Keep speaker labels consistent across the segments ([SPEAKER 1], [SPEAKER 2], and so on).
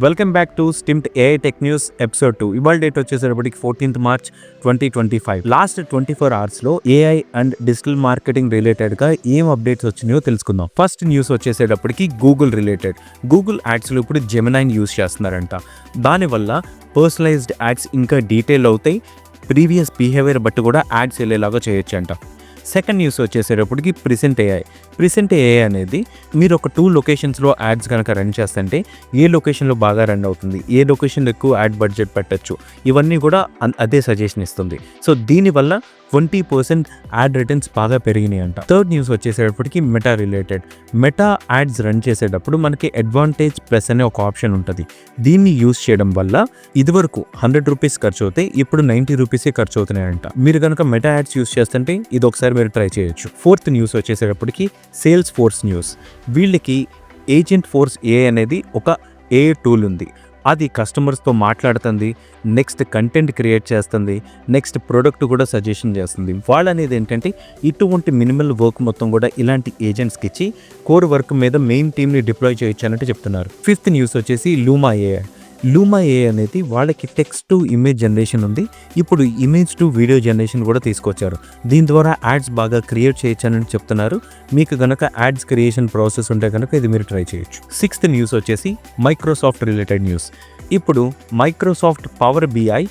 [SPEAKER 1] Welcome back to స్టిమ్ట్ AI tech news episode 2. ఇవాళ date వచ్చేసరికి 14th March 2025. లాస్ట్ 24 అవర్స్లో ఏఐ అండ్ డిజిటల్ మార్కెటింగ్ రిలేటెడ్గా ఏం అప్డేట్స్ వచ్చినాయో తెలుసుకుందాం. ఫస్ట్ న్యూస్ వచ్చేసేటప్పటికి గూగుల్ రిలేటెడ్. గూగుల్ యాడ్స్లో ఇప్పుడు జెమినైని యూస్ చేస్తున్నారంట. దానివల్ల పర్సనలైజ్డ్ యాడ్స్ ఇంకా డీటెయిల్ అవుతాయి. ప్రీవియస్ బిహేవియర్ బట్టి కూడా యాడ్స్ వెళ్ళేలాగా చేయొచ్చు అంట. సెకండ్ న్యూస్ వచ్చేసేటప్పటికి ప్రిసెంట్ ఏఐ అనేది మీరు ఒక 2 లొకేషన్స్లో యాడ్స్ కనుక రన్ చేస్తుంటే ఏ లొకేషన్లో బాగా రన్ అవుతుంది, ఏ లొకేషన్లో ఎక్కువ యాడ్ బడ్జెట్ పెట్టచ్చు, ఇవన్నీ కూడా అదే సజెషన్ ఇస్తుంది. సో దీనివల్ల 20% యాడ్ రిటర్న్స్ బాగా పెరిగినాయి అంట. థర్డ్ న్యూస్ వచ్చేసేటప్పటికి Meta related. Meta ads run చేసేటప్పుడు మనకి అడ్వాంటేజ్ ప్లస్ అనే ఒక ఆప్షన్ ఉంటుంది. దీన్ని యూస్ చేయడం వల్ల ఇదివరకు 100 రూపీస్ ఖర్చు అవుతాయి, ఇప్పుడు 90 రూపీసే ఖర్చు అవుతున్నాయంట. మీరు కనుక మెటా యాడ్స్ యూస్ చేస్తుంటే ఇది ఒకసారి మీరు ట్రై చేయొచ్చు. ఫోర్త్ న్యూస్ వచ్చేసేటప్పటికి సేల్స్ ఫోర్స్ న్యూస్. వీళ్ళకి ఏజెంట్ ఫోర్స్ ఏ అనేది ఒక ఏ టూల్ ఉంది. అది కస్టమర్స్తో మాట్లాడుతుంది, నెక్స్ట్ కంటెంట్ క్రియేట్ చేస్తుంది, నెక్స్ట్ ప్రోడక్ట్ కూడా సజెషన్ చేస్తుంది. వాళ్ళు అనేది ఏంటంటే ఇటువంటి మినిమల్ వర్క్ మొత్తం కూడా ఇలాంటి ఏజెంట్స్కి ఇచ్చి కోర్ వర్క్ మీద మెయిన్ టీమ్ని డిప్లాయ్ చేయొచ్చు అన్నట్టు చెప్తున్నారు. ఫిఫ్త్ న్యూస్ వచ్చేసి లూమా ఏఐ అనేది వాళ్ళకి టెక్స్ట్ టు ఇమేజ్ జనరేషన్ ఉంది. ఇప్పుడు ఇమేజ్ టు వీడియో జనరేషన్ కూడా తీసుకొచ్చారు. దీని ద్వారా యాడ్స్ బాగా క్రియేట్ చేయొచ్చు అని చెప్తున్నారు. మీకు కనుక యాడ్స్ క్రియేషన్ ప్రాసెస్ ఉంటే కనుక ఇది మీరు ట్రై చేయొచ్చు. సిక్స్త్ న్యూస్ వచ్చేసి మైక్రోసాఫ్ట్ రిలేటెడ్ న్యూస్. ఇప్పుడు Microsoft power BI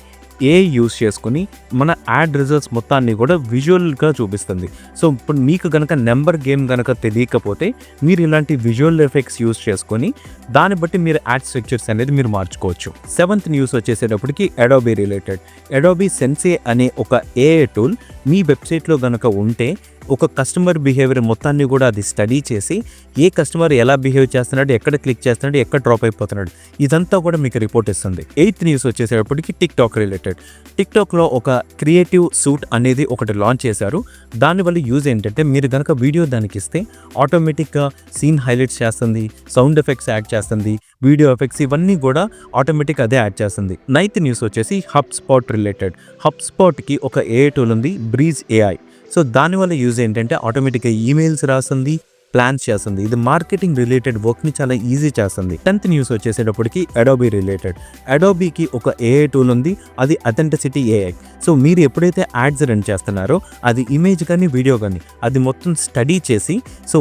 [SPEAKER 1] AI use చేసుకుని మన యాడ్ రిజల్ట్స్ మొత్తాన్ని కూడా విజువల్గా చూపిస్తుంది. సో ఇప్పుడు మీకు కనుక నెంబర్ గేమ్ కనుక తెలియకపోతే మీరు ఇలాంటి విజువల్ ఎఫెక్ట్స్ యూస్ చేసుకొని దాన్ని బట్టి మీరు యాడ్ స్ట్రక్చర్స్ అనేది మీరు మార్చుకోవచ్చు. సెవెంత్ న్యూస్ వచ్చేసేటప్పటికి అడోబీ రిలేటెడ్. అడోబీ సెన్సే అనే ఒక ఏఐ టూల్ మీ వెబ్సైట్లో కనుక ఉంటే ఒక కస్టమర్ బిహేవియర్ మొత్తాన్ని కూడా అది స్టడీ చేసి ఏ కస్టమర్ ఎలా బిహేవ్ చేస్తున్నాడు, ఎక్కడ క్లిక్ చేస్తున్నాడు, ఎక్కడ డ్రాప్ అయిపోతున్నాడు, ఇదంతా కూడా మీకు రిపోర్ట్ ఇస్తుంది. ఎయిత్ న్యూస్ వచ్చేసేటప్పటికి టిక్టాక్ రిలేటెడ్. టిక్టాక్లో ఒక క్రియేటివ్ సూట్ అనేది ఒకటి లాంచ్ చేశారు. దానివల్ల యూజ్ ఏంటంటే మీరు కనుక వీడియో దానికి ఇస్తే ఆటోమేటిక్గా సీన్ హైలైట్స్ చేస్తుంది, సౌండ్ ఎఫెక్ట్స్ యాడ్ చేస్తుంది, వీడియో ఎఫెక్ట్స్ ఇవన్నీ కూడా ఆటోమేటిక్ అదే యాడ్ చేస్తుంది. నైన్త్ న్యూస్ వచ్చేసి హబ్స్పాట్ రిలేటెడ్. హబ్స్పాట్కి ఒక ఏఐ టూల్ ఉంది, బ్రీజ్ ఏఐ. సో దానివల్ల యూజ్ ఏంటంటే ఆటోమేటిక్గా ఈమెయిల్స్ రాస్తుంది, ప్లాన్స్ చేస్తుంది. ఇది మార్కెటింగ్ రిలేటెడ్ వర్క్ని చాలా ఈజీ చేస్తుంది. 10th న్యూస్ వచ్చేసేటప్పటికి అడోబీ రిలేటెడ్. అడోబీకి ఒక ఏఐ టూల్ ఉంది, అది అథెంటిసిటీ ఏఐ. సో మీరు ఎప్పుడైతే యాడ్స్ రన్ చేస్తున్నారో అది ఇమేజ్ కానీ వీడియో కానీ అది మొత్తం స్టడీ చేసి సో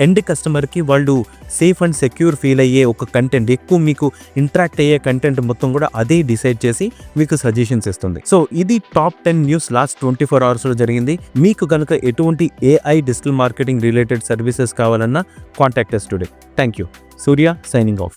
[SPEAKER 1] ఎండ్ కస్టమర్కి వాళ్ళు సేఫ్ అండ్ సెక్యూర్ ఫీల్ అయ్యే ఒక కంటెంట్, ఎక్కువ మీకు ఇంటరాక్ట్ అయ్యే కంటెంట్ మొత్తం కూడా అదే డిసైడ్ చేసి మీకు సజెషన్స్ ఇస్తుంది. సో ఇది టాప్ 10 న్యూస్ లాస్ట్ 24 అవర్స్లో జరిగింది. మీకు కనుక ఎటువంటి AI digital marketing related services కావాలన్నా contact us today. Thank you. Surya signing of.